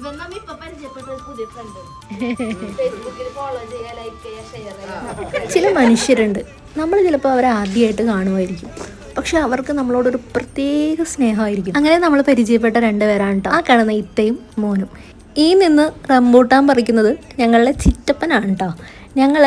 ഇവൻ നമ്മ ഇപ്പൊ പരിചയപ്പെട്ട പുതിയ ഫ്രണ്ട് ഫേസ്ബുക്കിൽ ഫോളോ ചെയ്യാ, ലൈക്ക് ചെയ്യാ, ഷെയർ ചെയ്യാ. ചില മനുഷ്യരുണ്ട്, നമ്മൾ ചിലപ്പോൾ അവരെ ആദ്യമായിട്ട് കാണുമായിരിക്കും, പക്ഷെ അവർക്ക് നമ്മളോടൊരു പ്രത്യേക സ്നേഹമായിരിക്കും. അങ്ങനെ നമ്മൾ പരിചയപ്പെട്ട 2 പേരാണ് കേട്ടോ. ആ കാണുന്ന ഇത്തയും മോനും. ഈ നിന്ന് റംബൂട്ടാൻ പറിക്കുന്നത് ഞങ്ങളുടെ ചിറ്റപ്പനാണ് കേട്ടോ. ഞങ്ങൾ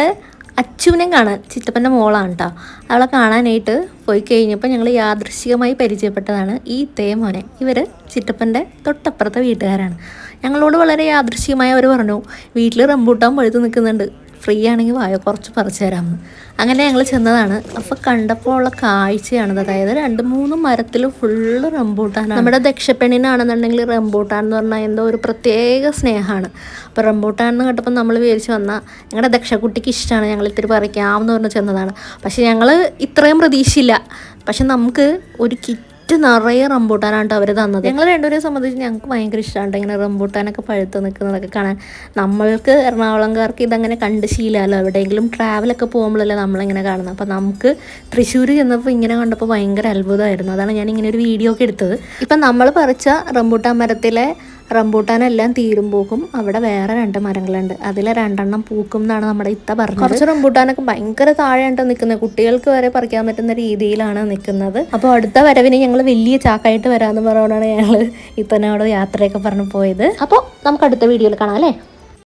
അച്ചുവിനെ കാണാൻ, ചിറ്റപ്പൻ്റെ മോളാണ് കേട്ടോ, അവളെ കാണാനായിട്ട് പോയി കഴിഞ്ഞപ്പോൾ ഞങ്ങൾ യാദൃശ്ചികമായി പരിചയപ്പെട്ടതാണ് ഈ ഇത്തയും മോനെ. ഇവർ ചിറ്റപ്പൻ്റെ തൊട്ടപ്പുറത്തെ വീട്ടുകാരാണ്. ഞങ്ങളോട് വളരെ യാദൃശ്ചികമായി അവർ പറഞ്ഞു, വീട്ടിൽ റംബൂട്ടാൻ പഴുത്ത് നിൽക്കുന്നുണ്ട്, ഫ്രീ ആണെങ്കിൽ വായോ കുറച്ച് പറിച്ചു തരാമെന്ന്. അങ്ങനെ ഞങ്ങൾ ചെന്നതാണ്. അപ്പോൾ കണ്ടപ്പോൾ ഉള്ള കാഴ്ചയാണത്. അതായത് 2-3 മരത്തിൽ ഫുള്ള് റംബൂട്ടാനാണ്. നമ്മുടെ ദക്ഷപ്പെണ്ണിനാണെന്നുണ്ടെങ്കിൽ റംബൂട്ടാൻ എന്ന് പറഞ്ഞാൽ എന്തോ ഒരു പ്രത്യേക സ്നേഹമാണ്. അപ്പോൾ റംബൂട്ടാൻ എന്ന് കേട്ടപ്പോൾ നമ്മൾ വിചാരിച്ച് വന്നാൽ ഞങ്ങളുടെ ദക്ഷക്കുട്ടിക്ക് ഇഷ്ടമാണ്, ഞങ്ങൾ ഇത്തിരി പറിക്കാമെന്ന് പറഞ്ഞ് ചെന്നതാണ്. പക്ഷെ ഞങ്ങൾ ഇത്രയും പ്രതീക്ഷയില്ല. പക്ഷെ നമുക്ക് ഒരു കിറ്റ് നിറയെ റംബൂട്ടാനാണ് അവർ തന്നത്. ഞങ്ങൾ 2 പേരെ സംബന്ധിച്ച് ഞങ്ങൾക്ക് ഭയങ്കര ഇഷ്ടമാണ് ഇങ്ങനെ റംബൂട്ടാനൊക്കെ പഴുത്ത് നിൽക്കുന്നതൊക്കെ കാണാൻ. നമ്മൾക്ക് എറണാകുളംകാർക്ക് ഇതങ്ങനെ കണ്ട് ശീലമല്ലോ, എവിടെയെങ്കിലും ട്രാവലൊക്കെ പോകുമ്പോഴല്ലേ നമ്മളിങ്ങനെ കാണുന്നത്. അപ്പോൾ നമുക്ക് തൃശ്ശൂർ ചെന്നപ്പോൾ ഇങ്ങനെ കണ്ടപ്പോൾ ഭയങ്കര അത്ഭുതമായിരുന്നു. അതാണ് ഞാൻ ഇങ്ങനെ ഒരു വീഡിയോ ഒക്കെ എടുത്തത്. ഇപ്പം നമ്മൾ പറിച്ച റംബൂട്ടാൻ മരത്തിലെ റംബൂട്ടാനെല്ലാം തീരുമ്പോക്കും അവിടെ വേറെ 2 മരങ്ങളുണ്ട്, അതിലെ 2 പൂക്കും എന്നാണ് നമ്മുടെ ഇത്ത പറഞ്ഞത്. കുറച്ച് റംബൂട്ടാനൊക്കെ ഭയങ്കര താഴെയായിട്ട് നിൽക്കുന്നത്, കുട്ടികൾക്ക് വരെ പറിക്കാൻ പറ്റുന്ന രീതിയിലാണ് നിൽക്കുന്നത്. അപ്പോൾ അടുത്ത വരവിന് ഞങ്ങൾ വലിയ ചാക്കായിട്ട് വരാമെന്ന് പറഞ്ഞുകൊണ്ടാണ് ഞങ്ങൾ ഇത്തനോട് യാത്രയൊക്കെ പറഞ്ഞു പോയത്. അപ്പോൾ നമുക്ക് അടുത്ത വീഡിയോയിൽ കാണാം അല്ലേ.